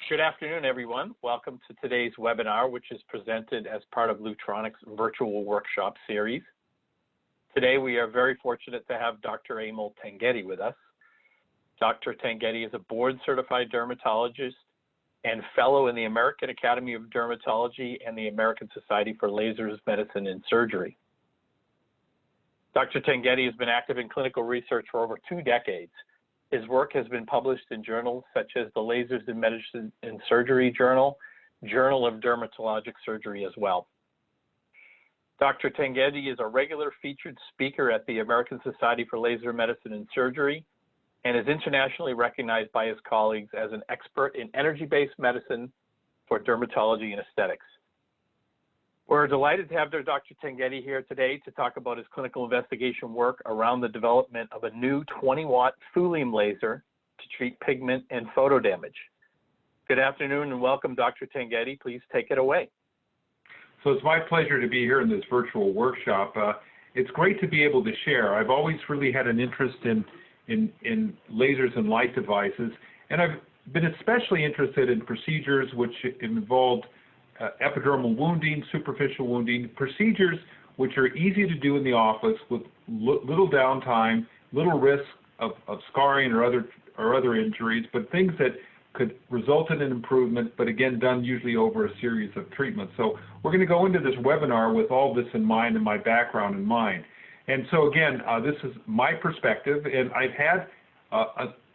Good afternoon, everyone. Welcome to today's webinar, which is presented as part of Lutronic's virtual workshop series. Today, we are very fortunate to have Dr. Emil Tanghetti with us. Dr. Tanghetti is a board-certified dermatologist and fellow in the American Academy of Dermatology and the American Society for Lasers, Medicine, and Surgery. Dr. Tanghetti has been active in clinical research for over 2 decades. His work has been published in journals such as the Lasers in Medicine and Surgery Journal, Journal of Dermatologic Surgery as well. Dr. Tanghetti is a regular featured speaker at the American Society for Laser Medicine and Surgery and is internationally recognized by his colleagues as an expert in energy-based medicine for dermatology and aesthetics. We're delighted to have Dr. Tanghetti here today to talk about his clinical investigation work around the development of a new 20-watt thulium laser to treat pigment and photo damage. Good afternoon and welcome, Dr. Tanghetti. Please take it away. So it's my pleasure to be here in this virtual workshop. It's great to be able to share. I've always really had an interest in lasers and light devices, and I've been especially interested in procedures which involved epidermal wounding, superficial wounding, procedures which are easy to do in the office with little downtime, little risk of scarring or other injuries, but things that could result in an improvement, but again, done usually over a series of treatments. So we're going to go into this webinar with all this in mind and my background in mind. And so again, this is my perspective, and I've had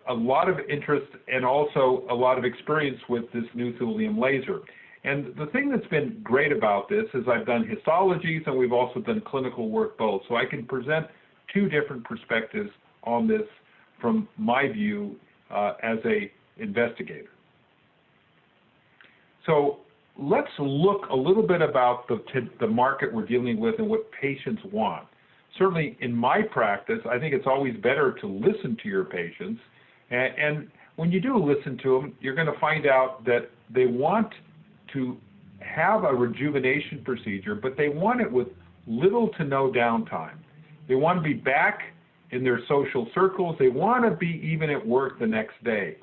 a lot of interest and also a lot of experience with this new thulium laser. And the thing that's been great about this is I've done histologies and we've also done clinical work both. So I can present 2 different perspectives on this from my view as an investigator. So let's look a little bit about the market we're dealing with and what patients want. Certainly in my practice, I think it's always better to listen to your patients. And when you do listen to them, you're going to find out that they want to have a rejuvenation procedure, but they want it with little to no downtime. They want to be back in their social circles. They want to be even at work the next day.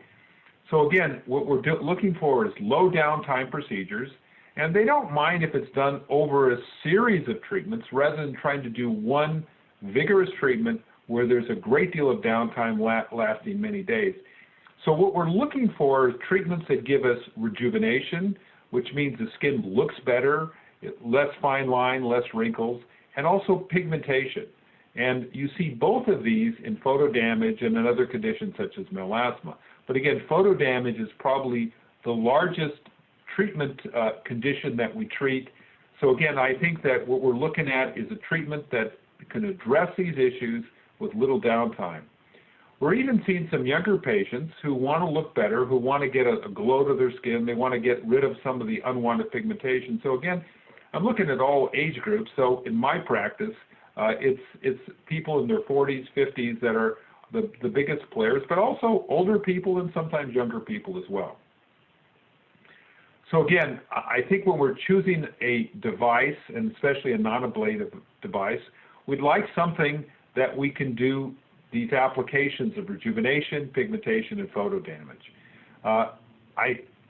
So again, what we're looking for is low downtime procedures, and they don't mind if it's done over a series of treatments rather than trying to do one vigorous treatment where there's a great deal of downtime lasting many days. So what we're looking for is treatments that give us rejuvenation, which means the skin looks better, less fine line, less wrinkles, and also pigmentation. And you see both of these in photo damage and in other conditions such as melasma. But again, photo damage is probably the largest treatment condition that we treat. So again, I think that what we're looking at is a treatment that can address these issues with little downtime. We're even seeing some younger patients who want to look better, who want to get a glow to their skin. They want to get rid of some of the unwanted pigmentation. So again, I'm looking at all age groups. So in my practice, it's people in their 40s, 50s that are the biggest players, but also older people and sometimes younger people as well. So again, I think when we're choosing a device, and especially a non-ablative device, we'd like something that we can do these applications of rejuvenation, pigmentation, and photo damage.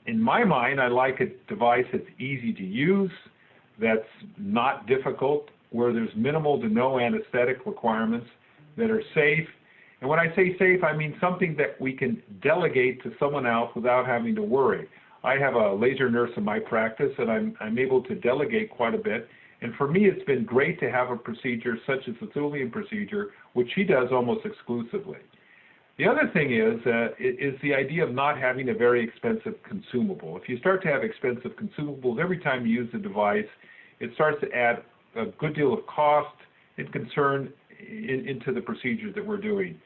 In my mind, I like a device that's easy to use, that's not difficult, where there's minimal to no anesthetic requirements, that are safe. And when I say safe, I mean something that we can delegate to someone else without having to worry. I have a laser nurse in my practice, and I'm able to delegate quite a bit. And for me, it's been great to have a procedure such as the thulium procedure, which she does almost exclusively. The other thing is the idea of not having a very expensive consumable. If you start to have expensive consumables, every time you use the device, it starts to add a good deal of cost and concern into the procedures that we're doing.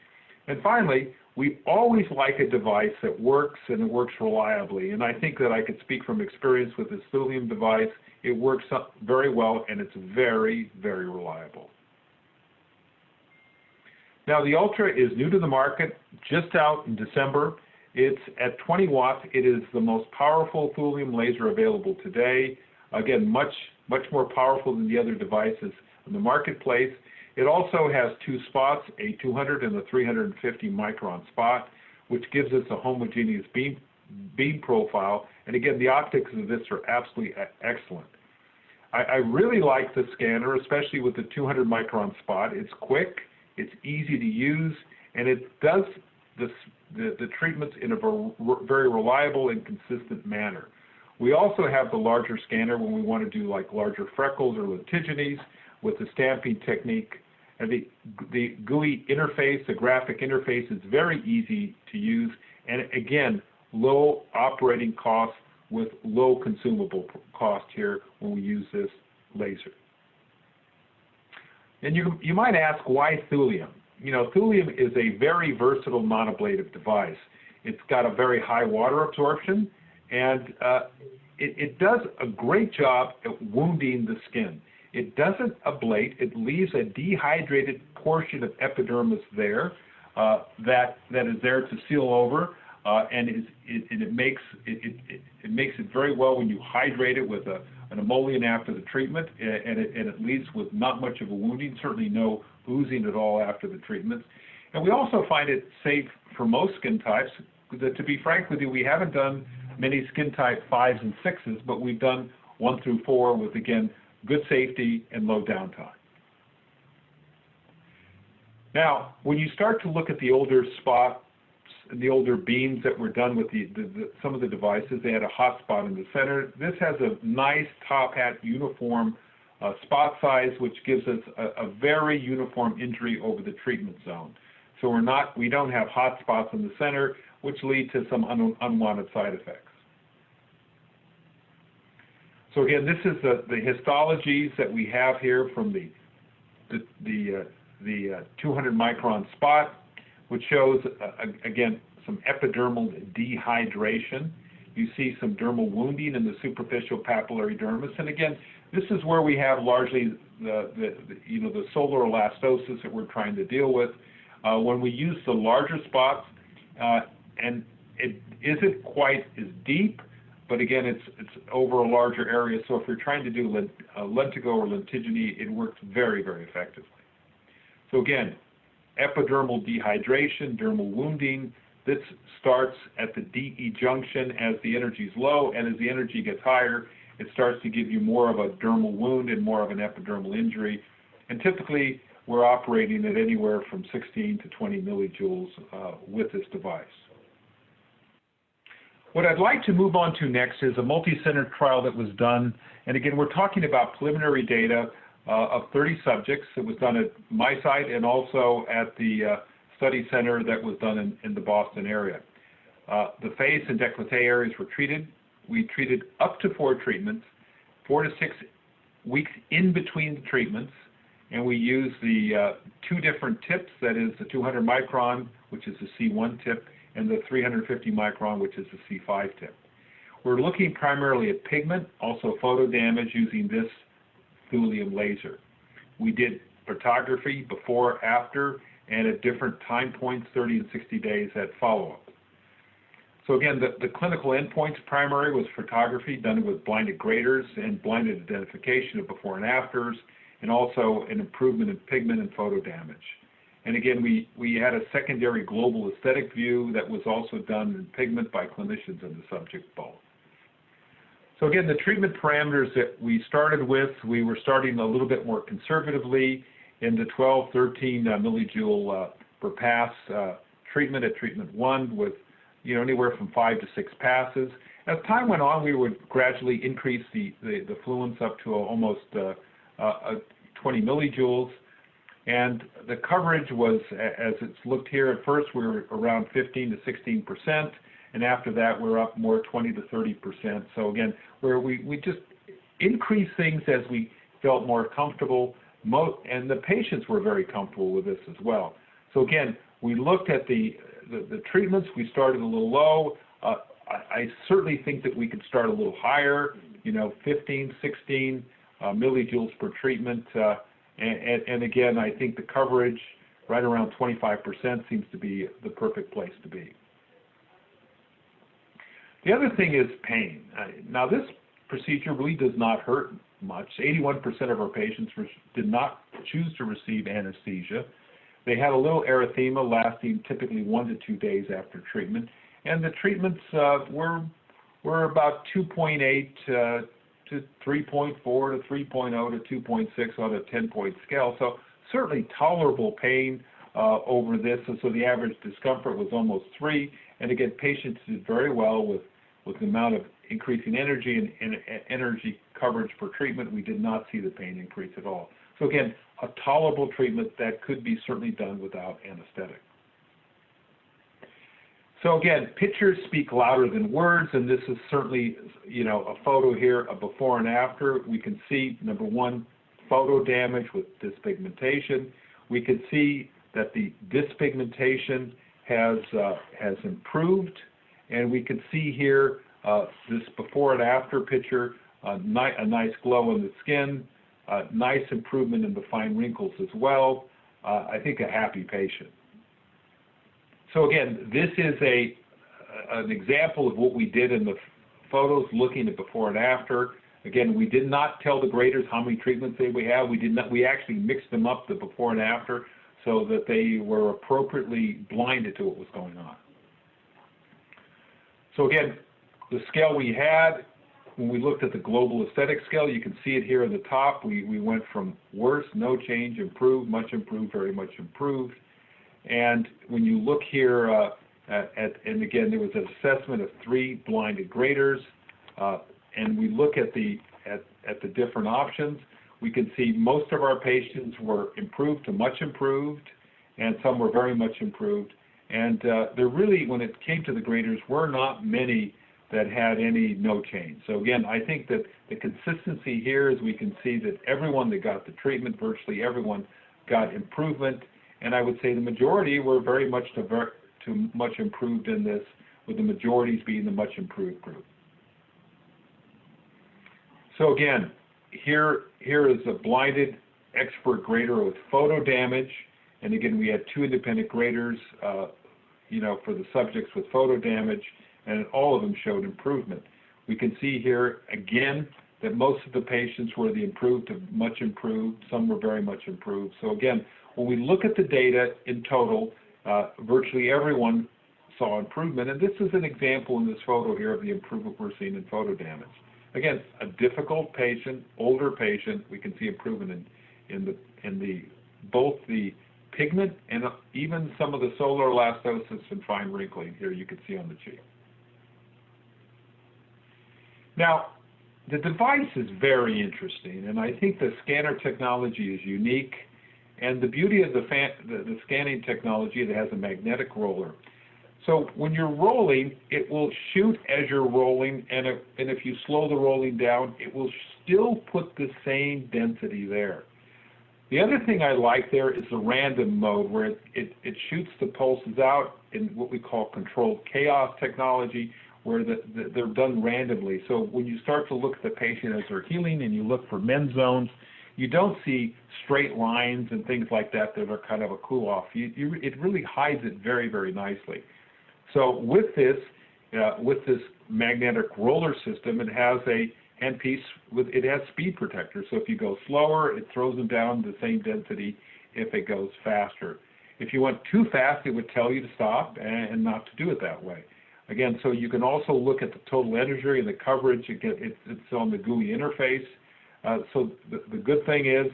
And finally, we always like a device that works and it works reliably. And I think that I could speak from experience with this thulium device. It works very well and it's very, very reliable. Now the Ultra is new to the market, just out in December. It's at 20 watts. It is the most powerful thulium laser available today. Again, much more powerful than the other devices in the marketplace. It also has 2 spots, a 200 and a 350 micron spot, which gives us a homogeneous beam beam profile. And again, the optics of this are absolutely excellent. I really like the scanner, especially with the 200 micron spot. It's quick, it's easy to use, and it does the treatments in a very reliable and consistent manner. We also have the larger scanner when we want to do like larger freckles or lentigions with the stamping technique. And the GUI interface, the graphic interface, is very easy to use, and again, low operating costs with low consumable cost here when we use this laser. And you might ask, why thulium? You know, thulium is a very versatile non-ablative device. It's got a very high water absorption, and it does a great job at wounding the skin. It doesn't ablate. It leaves a dehydrated portion of epidermis there that is there to seal over, and it makes it very well when you hydrate it with an emollient after the treatment, and it leaves with not much of a wounding, certainly no oozing at all after the treatment. And we also find it safe for most skin types. To be frank with you, we haven't done many skin type 5s and 6s, but we've done 1 through 4 with, again, good safety and low downtime. Now, when you start to look at the older spots, the older beams that were done with some of the devices, they had a hot spot in the center. This has a nice top hat uniform spot size, which gives us a very uniform injury over the treatment zone. So we don't have hot spots in the center, which lead to some unwanted side effects. So again, this is the histologies that we have here from the 200 micron spot, which shows, again, some epidermal dehydration. You see some dermal wounding in the superficial papillary dermis. And again, this is where we have largely the solar elastosis that we're trying to deal with. When we use the larger spots, and it isn't quite as deep, but again, it's over a larger area. So if you're trying to do lentigo or lentigine, it works very, very effectively. So again, epidermal dehydration, dermal wounding. This starts at the DE junction as the energy is low, and as the energy gets higher, it starts to give you more of a dermal wound and more of an epidermal injury. And typically, we're operating at anywhere from 16 to 20 millijoules with this device. What I'd like to move on to next is a multi-center trial that was done. And again, we're talking about preliminary data of 30 subjects. It was done at my site and also at the study center that was done in the Boston area. The face and décolleté areas were treated. We treated up to 4 treatments, 4 to 6 weeks in between the treatments, and we used the 2 different tips, that is the 200 micron, which is the C1 tip, and the 350 micron, which is the C5 tip. We're looking primarily at pigment, also photo damage using this thulium laser. We did photography before, after, and at different time points, 30 and 60 days at follow-up. So again, the clinical endpoints primary was photography done with blinded graders and blinded identification of before and afters, and also an improvement in pigment and photo damage. And again, we had a secondary global aesthetic view that was also done in pigment by clinicians in the subject both. So again, the treatment parameters that we started with, we were starting a little bit more conservatively in the 12, 13 millijoule per pass treatment at treatment 1 with anywhere from 5 to 6 passes. As time went on, we would gradually increase the fluence up to almost 20 millijoules. And the coverage was, as it's looked here, at first we were around 15 to 16%, and after that we're up more 20 to 30%. So again, where we just increased things as we felt more comfortable, and the patients were very comfortable with this as well. So again, we looked at the treatments. We started a little low. I certainly think that we could start a little higher, 15, 16 millijoules per treatment. And again, I think the coverage right around 25% seems to be the perfect place to be. The other thing is pain. Now, this procedure really does not hurt much. 81% of our patients did not choose to receive anesthesia. They had a little erythema lasting typically 1 to 2 days after treatment. and the treatments were about 2.8 to 3.4 to 3.0 to 2.6 on a 10-point scale. So certainly tolerable pain over this, and so the average discomfort was almost 3. And again, patients did very well with the amount of increasing energy and energy coverage for treatment. We did not see the pain increase at all. So again, a tolerable treatment that could be certainly done without anesthetic. So again, pictures speak louder than words, and this is certainly, a photo here, a before and after. We can see, number one, photo damage with dyspigmentation. We can see that the dyspigmentation has improved, and we can see here this before and after picture, a nice glow in the skin, nice improvement in the fine wrinkles as well. I think a happy patient. So again, this is an example of what we did in the photos, looking at before and after. Again, we did not tell the graders how many treatments they would have. We actually mixed them up, the before and after, so that they were appropriately blinded to what was going on. So again, the scale we had, when we looked at the global aesthetic scale, you can see it here at the top. We went from worse, no change, improved, much improved, very much improved. And when you look here and again, there was an assessment of 3 blinded graders, and we look at the different options, we can see most of our patients were improved to much improved, and some were very much improved. And there really, when it came to the graders, were not many that had any no change. So again, I think that the consistency here is we can see that everyone that got the treatment, virtually everyone, got improvement. And I would say the majority were very much to much improved in this, with the majorities being the much improved group. So again, here is a blinded expert grader with photo damage. And again, we had 2 independent graders, for the subjects with photo damage, and all of them showed improvement. We can see here, again, that most of the patients were the improved to much improved. Some were very much improved. So again, when we look at the data in total, virtually everyone saw improvement. And this is an example in this photo here of the improvement we're seeing in photo damage. Again, a difficult patient, older patient, we can see improvement in both the pigment and even some of the solar elastosis and fine wrinkling here you can see on the cheek. Now, the device is very interesting, and I think the scanner technology is unique. And the beauty of the scanning technology, it has a magnetic roller. So when you're rolling, it will shoot as you're rolling, and if you slow the rolling down, it will still put the same density there. The other thing I like there is the random mode, where it shoots the pulses out in what we call controlled chaos technology, where they're done randomly. So when you start to look at the patient as they're healing and you look for mend zones, you don't see straight lines and things like that that are kind of a cool-off. It really hides it very, very nicely. So with this magnetic roller system, it has a handpiece it has speed protectors. So if you go slower, it throws them down the same density if it goes faster. If you went too fast, it would tell you to stop and not to do it that way. Again, so you can also look at the total energy and the coverage. It's on the GUI interface. So the good thing is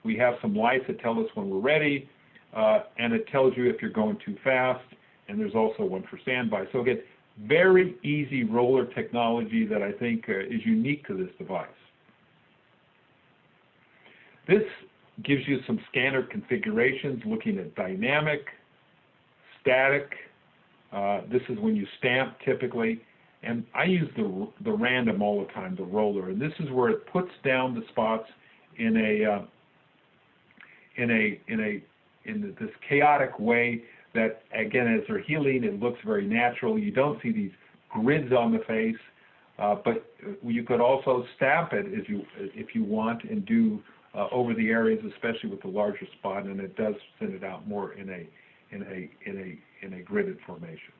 we have some lights that tell us when we're ready, and it tells you if you're going too fast, and there's also one for standby. So again, very easy roller technology that I think is unique to this device. This gives you some scanner configurations looking at dynamic, static. This is when you stamp typically. And I use the random all the time, the roller, and this is where it puts down the spots in this chaotic way that, again, as they're healing, it looks very natural. You don't see these grids on the face, but you could also stamp it if you want and do over the areas, especially with the larger spot, and it does send it out more in a gridded formation.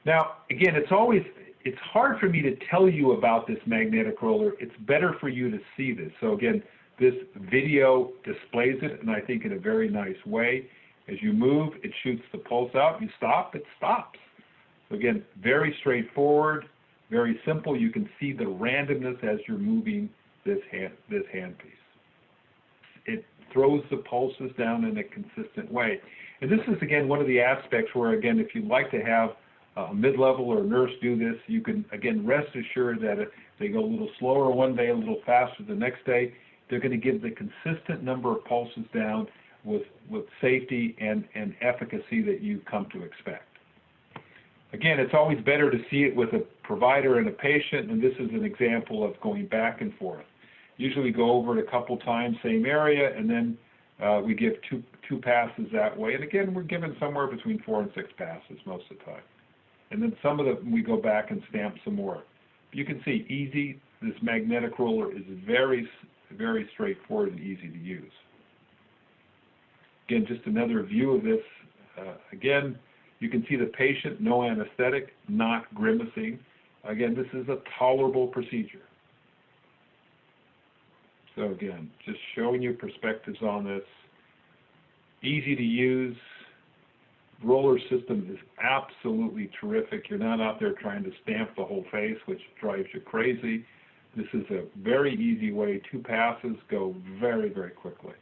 Now, again, it's hard for me to tell you about this magnetic roller. It's better for you to see this. So again, this video displays it, and I think in a very nice way. As you move, it shoots the pulse out. You stop, it stops. So again, very straightforward, very simple. You can see the randomness as you're moving this handpiece. It throws the pulses down in a consistent way. And this is, again, one of the aspects where, again, if you'd like to have a mid-level or a nurse do this, you can, again, rest assured that if they go a little slower one day, a little faster the next day, they're going to give the consistent number of pulses down with safety and efficacy that you come to expect. Again, it's always better to see it with a provider and a patient, and this is an example of going back and forth. Usually we go over it a couple times, same area, and then we give two passes that way. And again, we're given somewhere between 4 and 6 passes most of the time. And then some of them we go back and stamp some more. You can see easy. This magnetic roller is very, very straightforward and easy to use. Again, just another view of this. Again, you can see the patient, no anesthetic, not grimacing. Again, this is a tolerable procedure. So again, just showing you perspectives on this. Easy to use. Roller system is absolutely terrific. You're not out there trying to stamp the whole face, which drives you crazy. This is a very easy way. 2 passes go very, very quickly.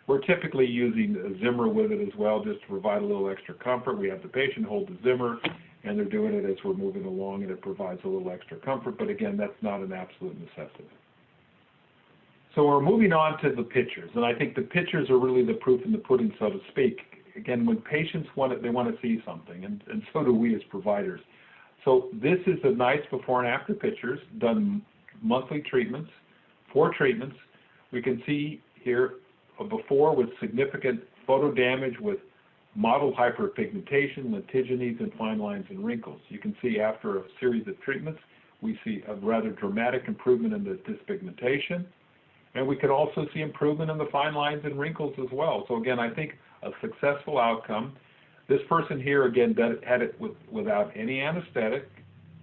We're typically using a Zimmer with it as well, just to provide a little extra comfort. We have the patient hold the Zimmer, and they're doing it as we're moving along, and it provides a little extra comfort. But again, that's not an absolute necessity. So we're moving on to the pictures, and I think the pictures are really the proof in the pudding, so to speak. Again, when patients want it, they want to see something, and so do we as providers. So this is a nice before and after pictures, done monthly treatments, 4 treatments. We can see here a before with significant photo damage with mottled hyperpigmentation, lentigines, and fine lines and wrinkles. You can see after a series of treatments, we see a rather dramatic improvement in the dyspigmentation. And we can also see improvement in the fine lines and wrinkles as well. So again, I think a successful outcome. This person here, again, had it without any anesthetic,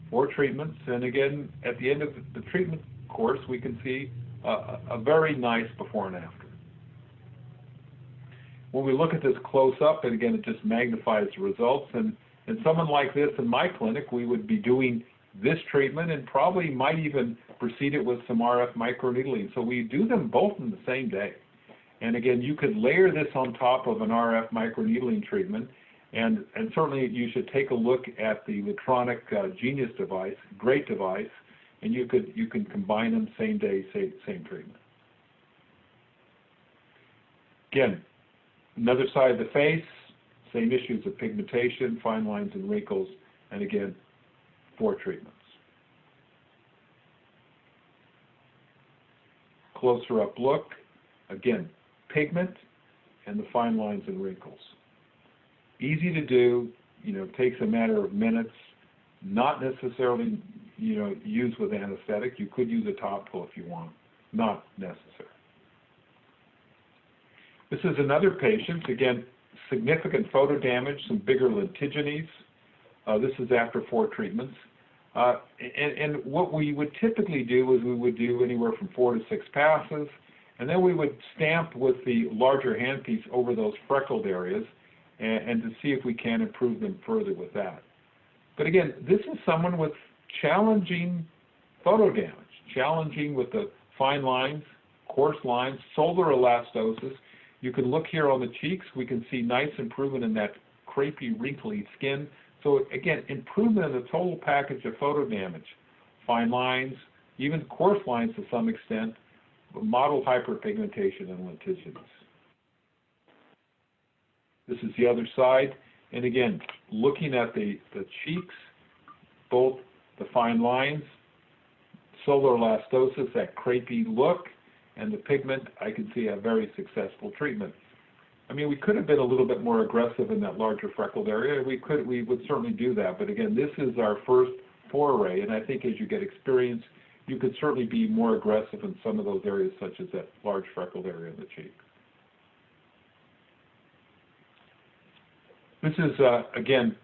4 treatments. And again, at the end of the treatment course, we can see a very nice before and after. When we look at this close up, and again, it just magnifies the results. And someone like this in my clinic, we would be doing this treatment and probably might even precede it with some RF microneedling. So we do them both in the same day. And again, you could layer this on top of an RF microneedling treatment, and certainly you should take a look at the lutronic Genius device, great device, and you can combine them same day, same treatment. Again, another side of the face, same issues of pigmentation, fine lines and wrinkles, and again, 4 treatments. Closer up look, again, pigment and the fine lines and wrinkles. Easy to do, takes a matter of minutes, not necessarily, used with anesthetic. You could use a topical if you want, not necessary. This is another patient, again, significant photo damage, some bigger lentigines. This is after 4 treatments. And what we would typically do is we would do anywhere from 4 to 6 passes, and then we would stamp with the larger handpiece over those freckled areas and to see if we can improve them further with that. But again, this is someone with challenging photo damage, challenging with the fine lines, coarse lines, solar elastosis. You can look here on the cheeks. We can see nice improvement in that crepey, wrinkly skin. So again, improvement in the total package of photo damage, fine lines, even coarse lines to some extent, mottled hyperpigmentation and lentigines. This is the other side, and again, looking at the cheeks, both the fine lines, solar elastosis, that crepey look, and the pigment, I can see a very successful treatment. I mean, we could have been a little bit more aggressive in that larger freckled area. We would certainly do that. But again, this is our first foray, and I think as you get experience, you could certainly be more aggressive in some of those areas, such as that large freckled area in the cheek. This is, again,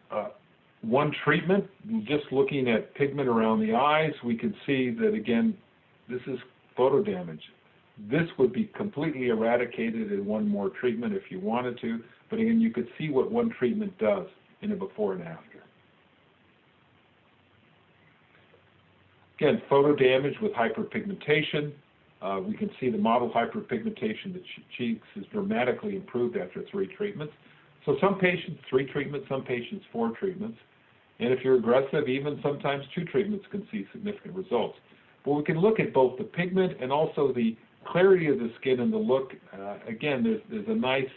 one treatment. Just looking at pigment around the eyes, we can see that, again, this is photo damage. This would be completely eradicated in one more treatment if you wanted to, but again, you could see what one treatment does in a before and after. Again, photo damage with hyperpigmentation. We can see the model hyperpigmentation, the cheeks is dramatically improved after 3 treatments. So some patients 3 treatments, some patients 4 treatments. And if you're aggressive, even sometimes 2 treatments can see significant results. But we can look at both the pigment and also the clarity of the skin and the look. Again, there's a nice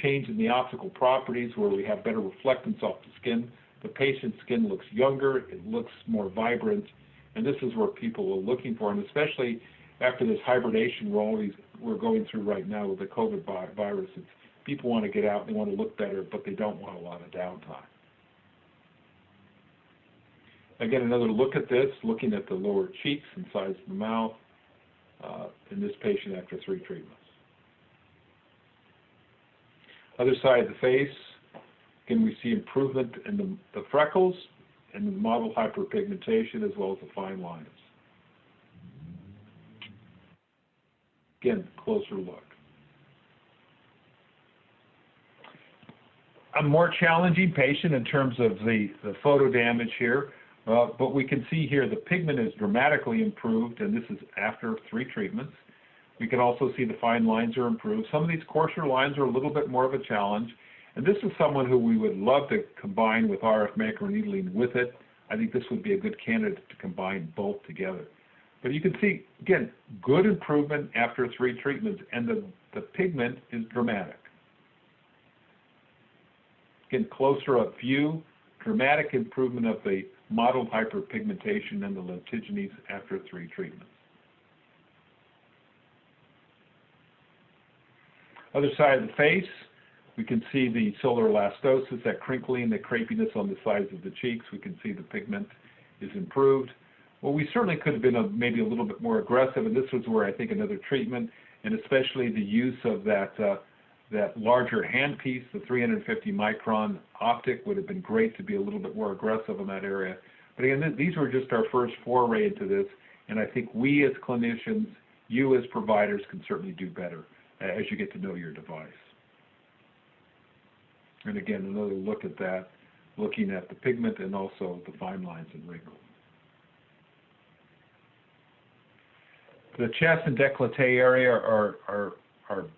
change in the optical properties where we have better reflectance off the skin. The patient's skin looks younger, it looks more vibrant, and this is what people are looking for, and especially after this hibernation we're going through right now with the COVID virus. People want to get out, they want to look better, but they don't want a lot of downtime. Again, another look at this, looking at the lower cheeks and size of the mouth in this patient after 3 treatments. Other side of the face, again, we see improvement in the freckles and the model hyperpigmentation as well as the fine lines. Again, closer look. A more challenging patient in terms of the photo damage here, but we can see here the pigment is dramatically improved, and this is after 3 treatments. We can also see the fine lines are improved. Some of these coarser lines are a little bit more of a challenge, and this is someone who we would love to combine with RF microneedling with it. I think this would be a good candidate to combine both together. But you can see, again, good improvement after 3 treatments, and the pigment is dramatic. Again, closer up view, dramatic improvement of the mottled hyperpigmentation and the lentigines after 3 treatments. Other side of the face, we can see the solar elastosis, that crinkling, the crepiness on the sides of the cheeks. We can see the pigment is improved. Well, we certainly could have been maybe a little bit more aggressive, and this was where I think another treatment, and especially the use of that larger handpiece, the 350 micron optic, would have been great to be a little bit more aggressive in that area. But again, these were just our first foray into this, and I think we as clinicians, you as providers, can certainly do better as you get to know your device. And again, another look at that, looking at the pigment and also the fine lines and wrinkles. The chest and décolleté area are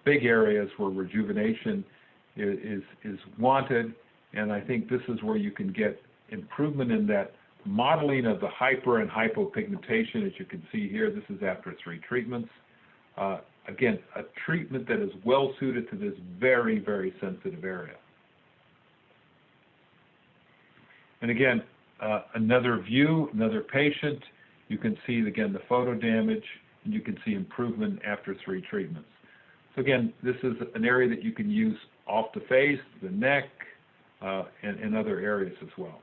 big areas where rejuvenation is wanted, and I think this is where you can get improvement in that modeling of the hyper and hypopigmentation. As you can see here, this is after 3 treatments. Again, a treatment that is well suited to this very, very sensitive area. And again, another view, another patient. You can see, again, the photo damage, and you can see improvement after 3 treatments. So again, this is an area that you can use off the face, the neck, and other areas as well.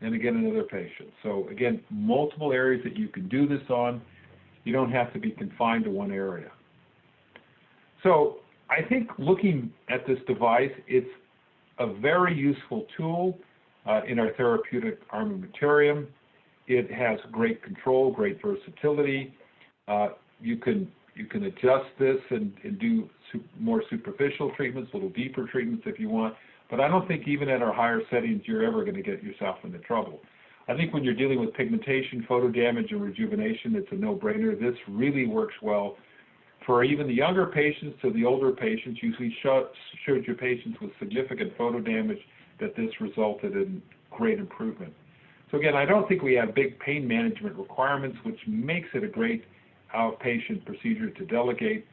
And again, another patient. So again, multiple areas that you can do this on. You don't have to be confined to one area. So I think looking at this device, it's a very useful tool in our therapeutic armamentarium. It has great control, great versatility. You can adjust this and do more superficial treatments, little deeper treatments if you want. But I don't think even at our higher settings you're ever going to get yourself into trouble. I think when you're dealing with pigmentation, photo damage, and rejuvenation, it's a no-brainer. This really works well for even the younger patients to the older patients. Usually showed your patients with significant photo damage that this resulted in great improvement. So again, I don't think we have big pain management requirements, which makes it a great outpatient procedure to delegate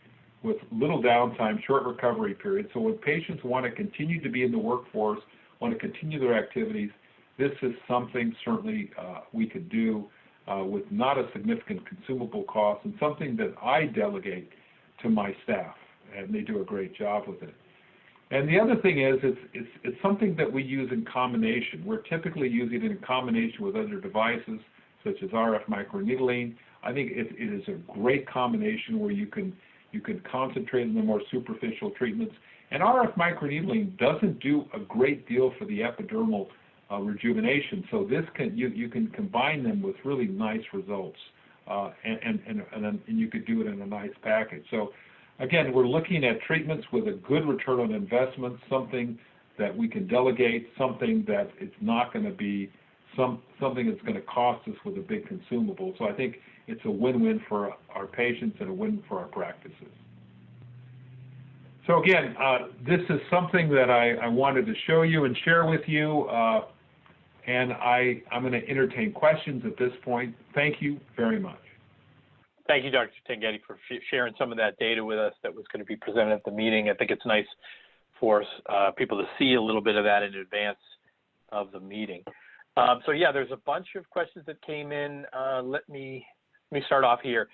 with little downtime, short recovery period. So when patients want to continue to be in the workforce, want to continue their activities, this is something certainly we could do with not a significant consumable cost, and something that I delegate to my staff, and they do a great job with it. And the other thing is, it's something that we use in combination. We're typically using it in combination with other devices, such as RF microneedling. I think it is a great combination where you can concentrate on the more superficial treatments. And RF microneedling doesn't do a great deal for the epidermal rejuvenation, so this you can combine them with really nice results, and you could do it in a nice package. So again, we're looking at treatments with a good return on investment, something that we can delegate, something that it's not going to be something that's going to cost us with a big consumable. So I think it's a win-win for our patients and a win for our practices. So again, this is something that I wanted to show you and share with you, and I'm going to entertain questions at this point. Thank you very much. Thank you, Dr. Tanghetti, for sharing some of that data with us that was going to be presented at the meeting. I think it's nice for people to see a little bit of that in advance of the meeting. So yeah, there's a bunch of questions that came in. Let me start off here.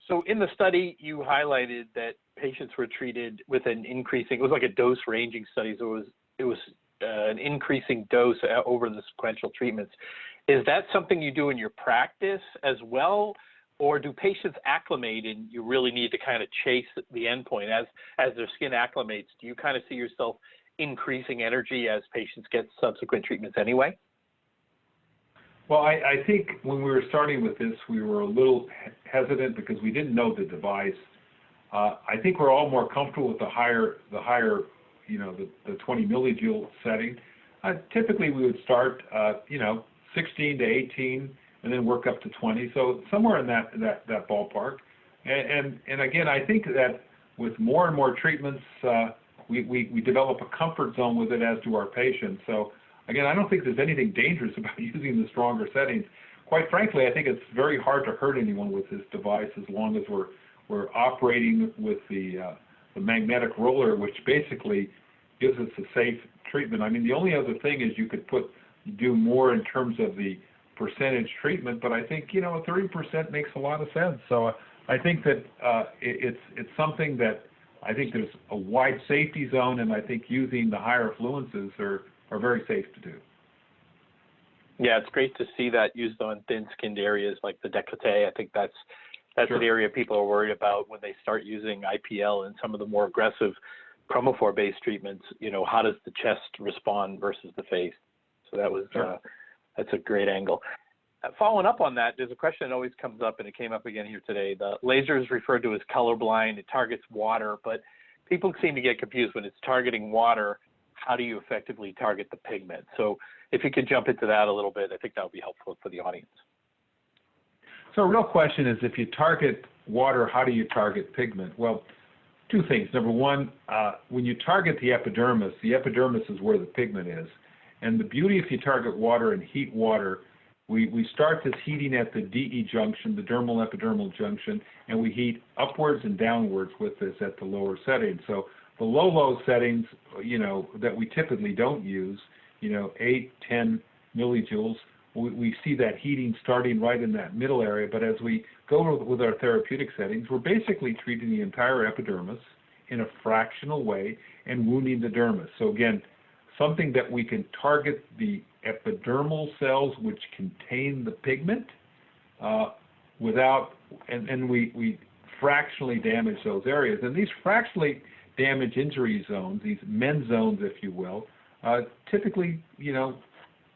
So in the study, you highlighted that patients were treated with an increasing, it was like a dose ranging study, so it was an increasing dose over the sequential treatments. Is that something you do in your practice as well, or do patients acclimate and you really need to kind of chase the endpoint as their skin acclimates? Do you kind of see yourself increasing energy as patients get subsequent treatments anyway? Well, I think when we were starting with this, we were a little hesitant because we didn't know the device. I think we're all more comfortable with the higher, you know, the 20 millijoule setting. Typically, we would start, you know, 16 to 18, and then work up to 20. So somewhere in that ballpark. And again, I think that with more and more treatments, we develop a comfort zone with it, as do our patients. So again, I don't think there's anything dangerous about using the stronger settings. Quite frankly, I think it's very hard to hurt anyone with this device as long as we're operating with the magnetic roller, which basically gives us a safe treatment. I mean, the only other thing is you could do more in terms of the percentage treatment, but I think, you know, 30% makes a lot of sense. So I think that it's something that I think there's a wide safety zone, and I think using the higher affluences are very safe to do. Yeah, it's great to see that used on thin-skinned areas like the décolleté. I think that's sure. An area people are worried about when they start using IPL and some of the more aggressive chromophore-based treatments. You know, how does the chest respond versus the face? So that was sure. That's a great angle. Following up on that, there's a question that always comes up, and it came up again here today. The laser is referred to as colorblind. It targets water, but people seem to get confused when it's targeting water. How do you effectively target the pigment? So if you could jump into that a little bit, I think that would be helpful for the audience. So a real question is, if you target water, how do you target pigment? Well, two things. Number one, when you target the epidermis is where the pigment is. And the beauty, if you target water and heat water, we start this heating at the DE junction, the dermal epidermal junction, and we heat upwards and downwards with this at the lower setting. So the low settings, you know, that we typically don't use, you know, 8, 10 millijoules, we see that heating starting right in that middle area. But as we go with our therapeutic settings, we're basically treating the entire epidermis in a fractional way and wounding the dermis. So again, something that we can target the epidermal cells which contain the pigment and we fractionally damage those areas. And these fractionally damaged injury zones, these MEN zones, if you will, typically, you know,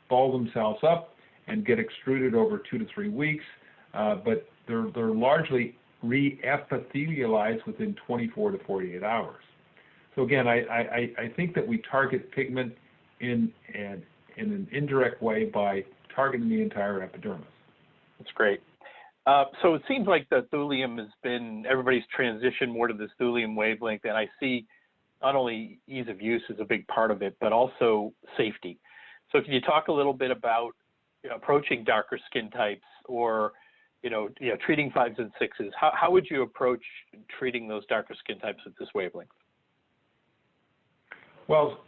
ball themselves up and get extruded over 2 to 3 weeks, but they're largely re-epithelialized within 24 to 48 hours. So again, I think that we target pigment in an indirect way by targeting the entire epidermis. That's great. So it seems like the thulium has been, everybody's transitioned more to this thulium wavelength, and I see not only ease of use is a big part of it, but also safety. So can you talk a little bit about, you know, approaching darker skin types, or treating 5s and 6s? How would you approach treating those darker skin types with this wavelength? Well,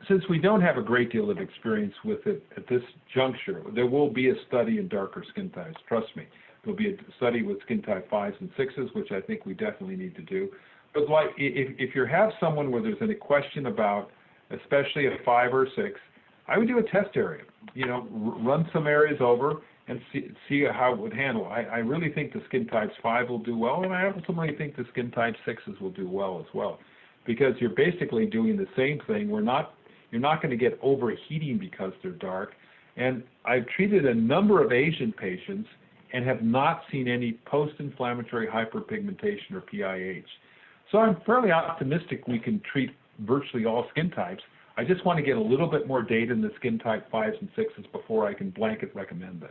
since we don't have a great deal of experience with it at this juncture, there will be a study in darker skin types, trust me. There'll be a study with skin type 5s and 6s, which I think we definitely need to do. But like, if you have someone where there's any question about, especially a 5 or 6, I would do a test area. You know, run some areas over and see how it would handle. I really think the skin types 5 will do well, and I ultimately think the skin type 6s will do well as well, because you're basically doing the same thing. You're not going to get overheating because they're dark. And I've treated a number of Asian patients and have not seen any post-inflammatory hyperpigmentation or PIH. So I'm fairly optimistic we can treat virtually all skin types. I just want to get a little bit more data in the skin type 5s and 6s before I can blanket recommend this.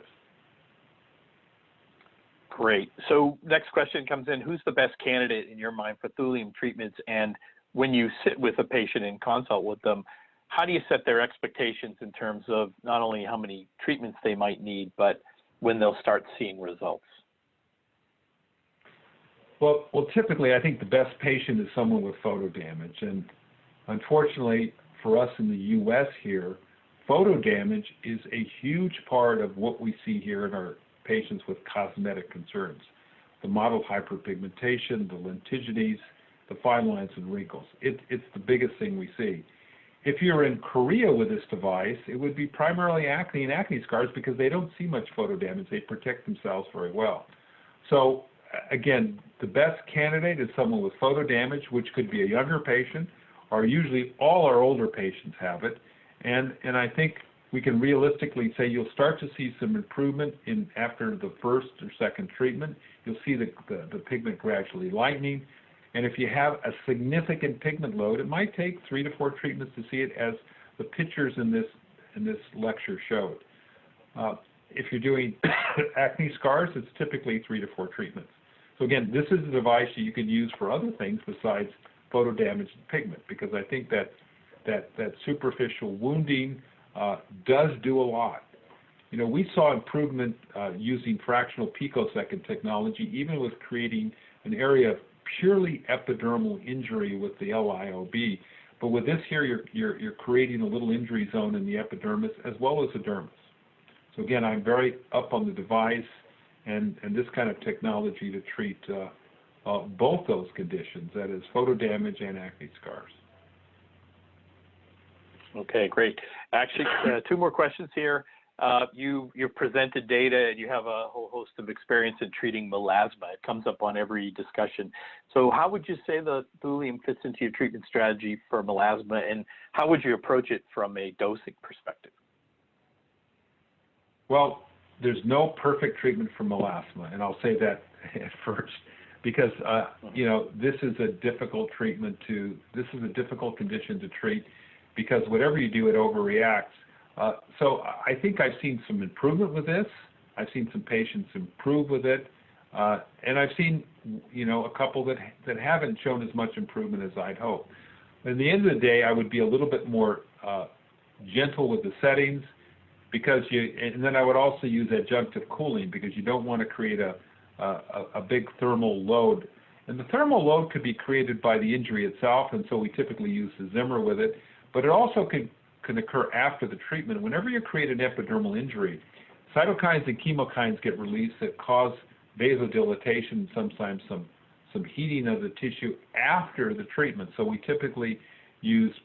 Great. So next question comes in, who's the best candidate in your mind for thulium treatments? And when you sit with a patient and consult with them, how do you set their expectations in terms of not only how many treatments they might need, but when they'll start seeing results? Well, typically, I think the best patient is someone with photo damage. And unfortunately, for us in the U.S. here, photo damage is a huge part of what we see here in our patients with cosmetic concerns. The mottled hyperpigmentation, the lentigines, the fine lines and wrinkles. It's the biggest thing we see. If you're in Korea with this device, it would be primarily acne and acne scars because they don't see much photo damage. They protect themselves very well. So again, the best candidate is someone with photo damage, which could be a younger patient, or usually all our older patients have it. And I think we can realistically say you'll start to see some improvement after the first or second treatment. You'll see the pigment gradually lightening. And if you have a significant pigment load, it might take 3 to 4 treatments to see it, as the pictures in this lecture showed. If you're doing acne scars, it's typically 3 to 4 treatments. So again, this is a device that you can use for other things besides photo damage and pigment, because I think that superficial wounding does do a lot. You know, we saw improvement using fractional picosecond technology, even with creating an area of purely epidermal injury with the LIOB. But with this here, you're creating a little injury zone in the epidermis as well as the dermis. So again, I'm very up on the device and this kind of technology to treat both those conditions, that is photo damage and acne scars. Okay, great. Actually, 2 more questions here. You've presented data and you have a whole host of experience in treating melasma. It comes up on every discussion. So how would you say the thulium fits into your treatment strategy for melasma, and how would you approach it from a dosing perspective? Well, there's no perfect treatment for melasma, and I'll say that at first, because you know, this is a difficult condition to treat, because whatever you do, it overreacts. So I think I've seen some improvement with this. I've seen some patients improve with it, and I've seen, you know, a couple that haven't shown as much improvement as I'd hoped. At the end of the day, I would be a little bit more gentle with the settings, because and then I would also use adjunctive cooling, because you don't want to create a big thermal load. And the thermal load could be created by the injury itself, and so we typically use the Zimmer with it, but it also can occur after the treatment. Whenever you create an epidermal injury, cytokines and chemokines get released that cause vasodilatation and sometimes some heating of the tissue after the treatment. So we typically use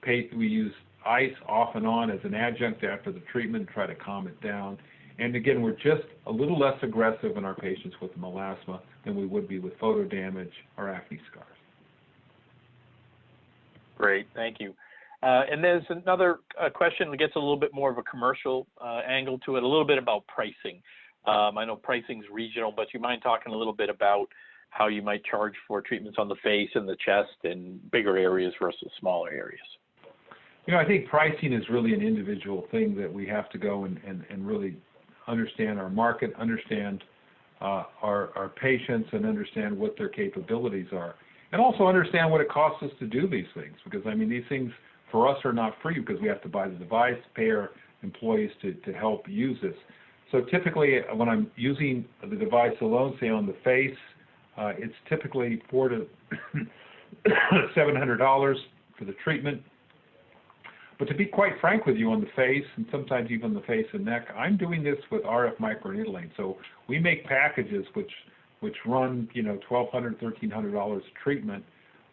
ice off and on as an adjunct after the treatment, try to calm it down. And again, we're just a little less aggressive in our patients with melasma than we would be with photo damage or acne scars. Great, thank you. And there's another question that gets a little bit more of a commercial angle to it, a little bit about pricing. I know pricing's regional, but you mind talking a little bit about how you might charge for treatments on the face and the chest in bigger areas versus smaller areas? You know, I think pricing is really an individual thing that we have to go and really understand our market, understand our patients, and understand what their capabilities are. And also understand what it costs us to do these things, because, I mean, these things for us are not free, because we have to buy the device, pay our employees to help use this. So typically, when I'm using the device alone, say on the face, it's typically $400 to $700 for the treatment. But to be quite frank with you, on the face, and sometimes even the face and neck, I'm doing this with RF microneedling. So we make packages which run, you know, $1,200, $1,300 a treatment,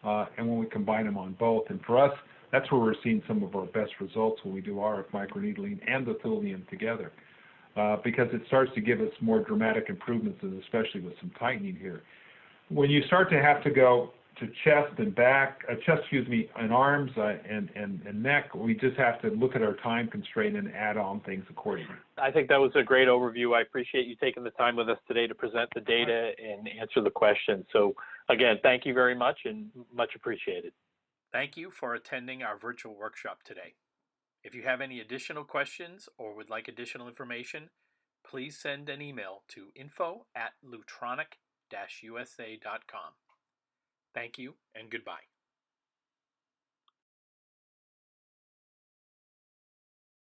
and when we combine them on both. And for us, that's where we're seeing some of our best results, when we do RF microneedling and the thulium together, because it starts to give us more dramatic improvements, and especially with some tightening here. When you start to have to go to chest and back, and arms and neck, we just have to look at our time constraint and add on things accordingly. I think that was a great overview. I appreciate you taking the time with us today to present the data and answer the questions. So again, thank you very much, and much appreciated. Thank you for attending our virtual workshop today. If you have any additional questions or would like additional information, please send an email to info@lutronic-usa.com. Thank you and goodbye.